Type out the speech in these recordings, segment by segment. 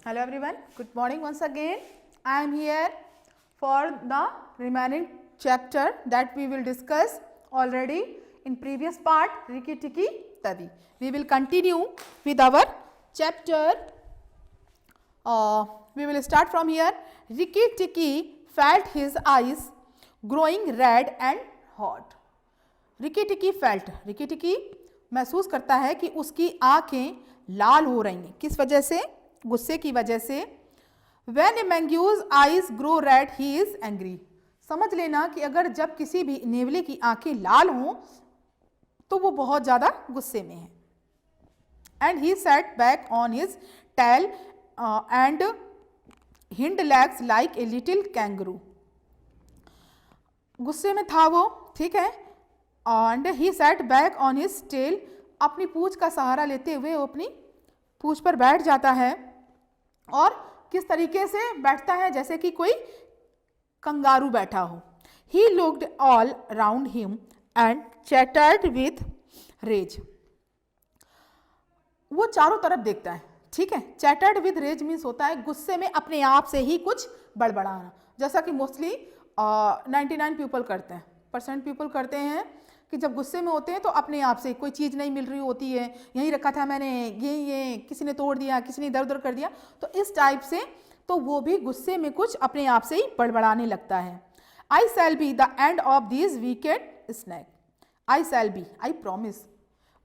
Hello everyone, good morning once again. I am here for the remaining chapter that we will discuss already in previous part, Rikki Tikki Tavi. We will continue with our chapter. We will start from here. Rikki Tikki felt his eyes growing red and hot. Rikki Tikki felt, Rikki Tikki महसूस करता है कि उसकी आंखें लाल हो रही हैं. किस वजह से? गुस्से की वजह से. When a mango's eyes grow red, he is angry. समझ लेना कि अगर जब किसी भी नेवले की आंखें लाल हों तो वो बहुत ज़्यादा गुस्से में है. And he sat back on his tail and hind legs like a little kangaroo. गुस्से में था वो, ठीक है. And he sat back on his tail. अपनी पूंछ का सहारा लेते हुए वो अपनी पूंछ पर बैठ जाता है. और किस तरीके से बैठता है? जैसे कि कोई कंगारू बैठा हो. He looked all around him and chattered with rage. वो चारों तरफ देखता है, ठीक है. Chattered with rage मीन्स होता है गुस्से में अपने आप से ही कुछ बड़बड़ाना, जैसा कि मोस्टली 99 पीपल करते हैं, % पीपल करते हैं कि जब गुस्से में होते हैं तो अपने आप से कोई चीज़ नहीं मिल रही होती है, यहीं रखा था मैंने, ये किसी ने तोड़ दिया, किसी ने इधर उधर कर दिया, तो इस टाइप से तो वो भी गुस्से में कुछ अपने आप से ही बड़बड़ाने लगता है. I shall be the end of this wicked snake. I shall be, I promise.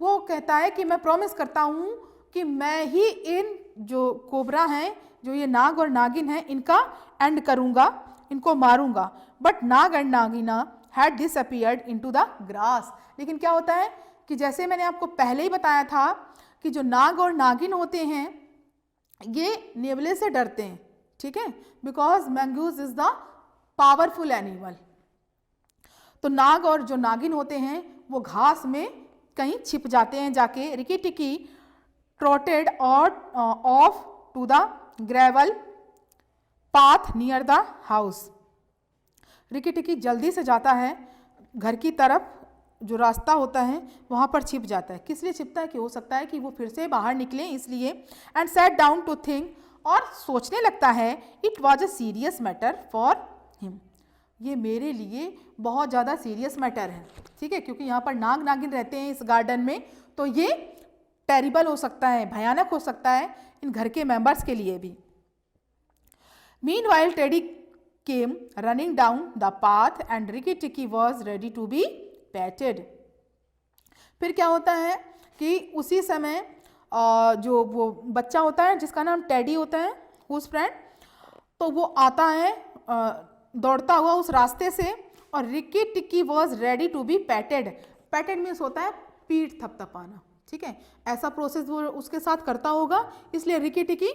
वो कहता है कि मैं प्रॉमिस करता हूँ कि मैं ही इन जो कोबरा हैं, जो ये नाग और नागिन हैं, इनका एंड करूँगा, इनको मारूंगा. But Nag and Nagaina had disappeared into the grass. लेकिन क्या होता है कि जैसे मैंने आपको पहले ही बताया था कि जो नाग और नागिन होते हैं ये नेवले से डरते हैं, ठीक है, because mongoose is the powerful animal. तो नाग और जो नागिन होते हैं वो घास में कहीं छिप जाते हैं जाके. Rikki Tikki trotted off to the gravel path near the house. Rikki Tikki जल्दी से जाता है घर की तरफ, जो रास्ता होता है वहाँ पर छिप जाता है. किस लिए छिपता है? कि हो सकता है कि वो फिर से बाहर निकले इसलिए. And sat down to think, और सोचने लगता है. It was a serious matter for him. ये मेरे लिए बहुत ज़्यादा सीरियस मैटर है, ठीक है, क्योंकि यहाँ पर नाग नागिन रहते हैं इस गार्डन में, तो ये टेरिबल हो सकता है, भयानक हो सकता है इन घर के मेंबर्स के लिए भी. Meanwhile teddy came running down the path and Rikki Tikki was ready to be patted. फिर क्या होता है कि उसी समय जो वो बच्चा होता है जिसका नाम टेडी होता है, whose friend, तो वो आता है दौड़ता हुआ उस रास्ते से, और Ricky tikki was ready to be patted. patted means होता है पीठ थपथपाना, ठीक है. ऐसा प्रोसेस वो उसके साथ करता होगा, इसलिए रिकी टिकी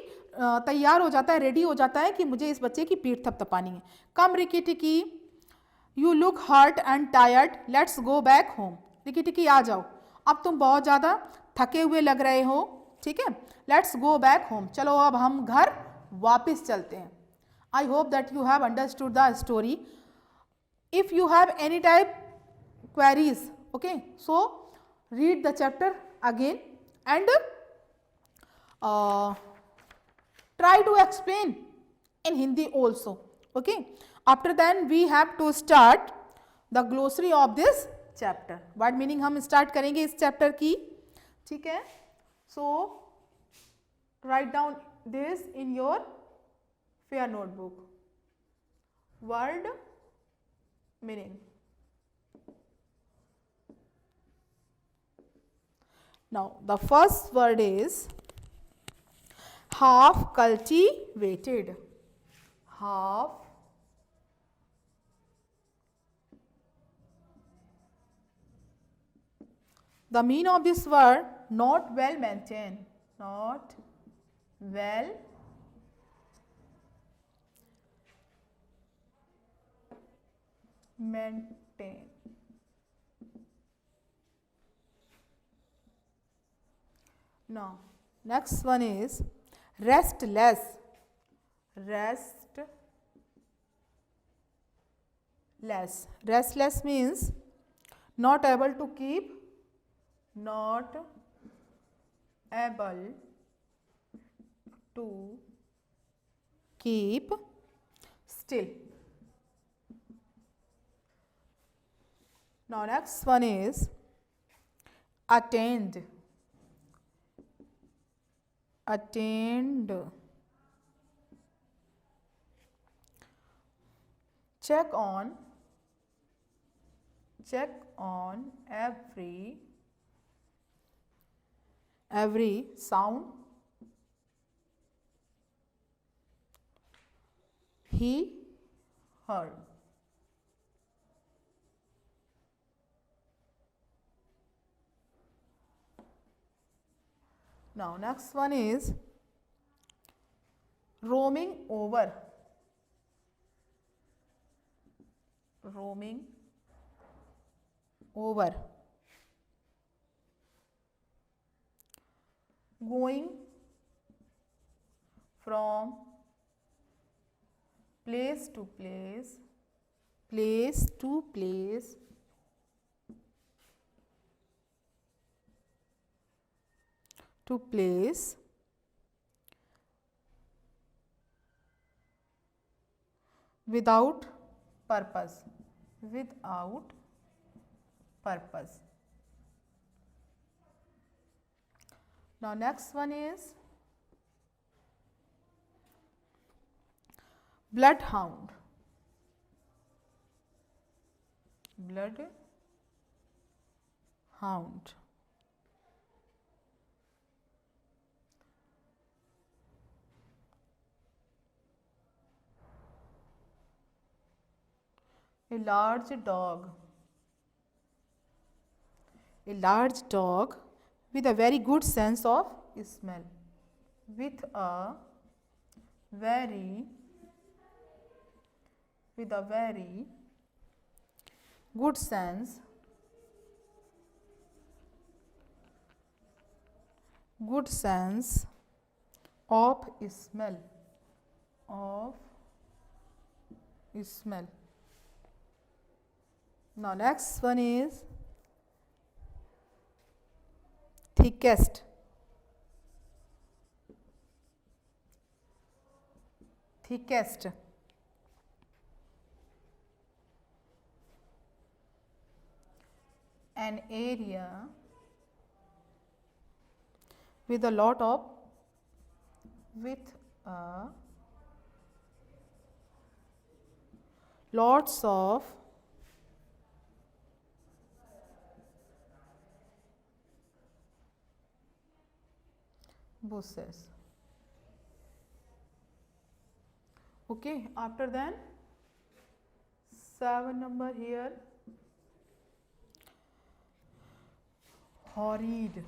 तैयार हो जाता है, रेडी हो जाता है कि मुझे इस बच्चे की पीठ थपथपानी है. Come Rikki Tikki, you look hurt and tired, let's go back home. Rikki Tikki आ जाओ, अब तुम बहुत ज़्यादा थके हुए लग रहे हो, ठीक है. लेट्स गो बैक होम, चलो अब हम घर वापस चलते हैं. I hope that you have understood the story. If you have any type queries, okay, so read the chapter again and try to explain in Hindi also, okay. After then we have to start the glossary of this chapter. Word meaning हम start करेंगे इस chapter की, ठीक है. So write down this in your fair notebook. Word meaning. Now the first word is half cultivated. Half the meaning of this word, not well maintained. Not well maintained. Now, next one is restless. Restless means not able to keep, not able to keep still. Now next one is attend. Attend. Check on every sound he heard. Now next one is roaming over. Roaming over. Going from place to place, place to place, to place, without purpose, without purpose. Now next one is bloodhound. Bloodhound. A large dog. A large dog with a very good sense of smell. With a very good sense of smell. Now next one is thickest. Thickest. An area with a lot of lots of bushes. Okay, after then 7 number here, horrid.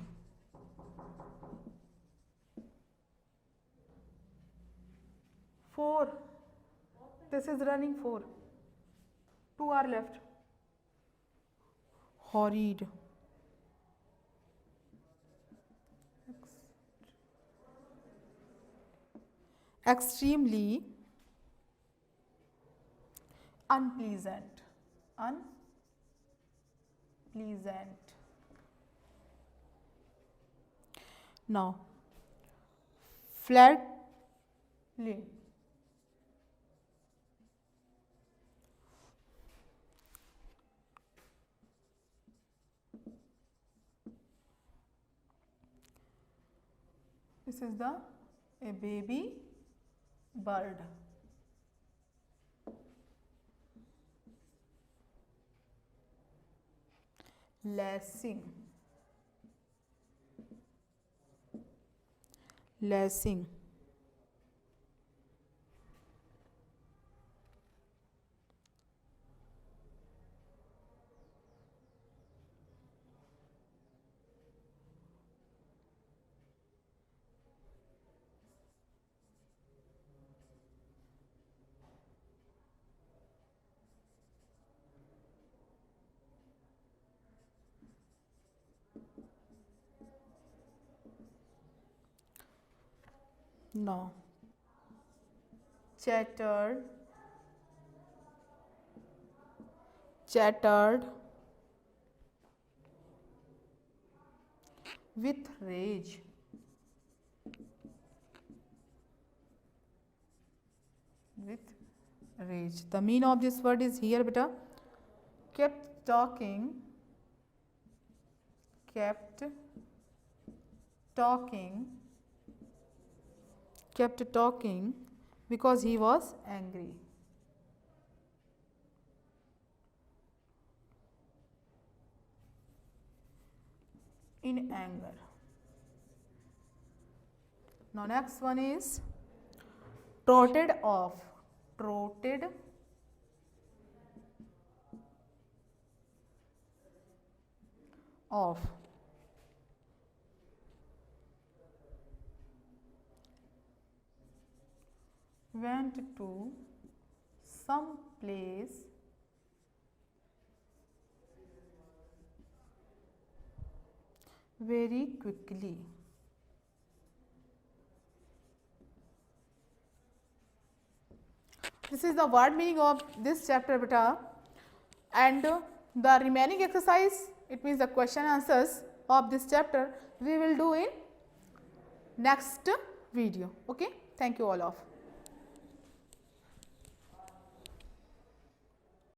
Four. This is running 4. 2 are left. Horrid. Extremely unpleasant. Now, flatly. This is a baby bird. Lacing. No. Chattered. With rage. with rage. The meaning of this word is here beta, kept talking because he was angry. In anger. Now next one is trotted off. Trotted off. Went to some place very quickly. This is the word meaning of this chapter beta, and the remaining exercise, it means the question answers of this chapter, we will do in next video. Okay, thank you all of.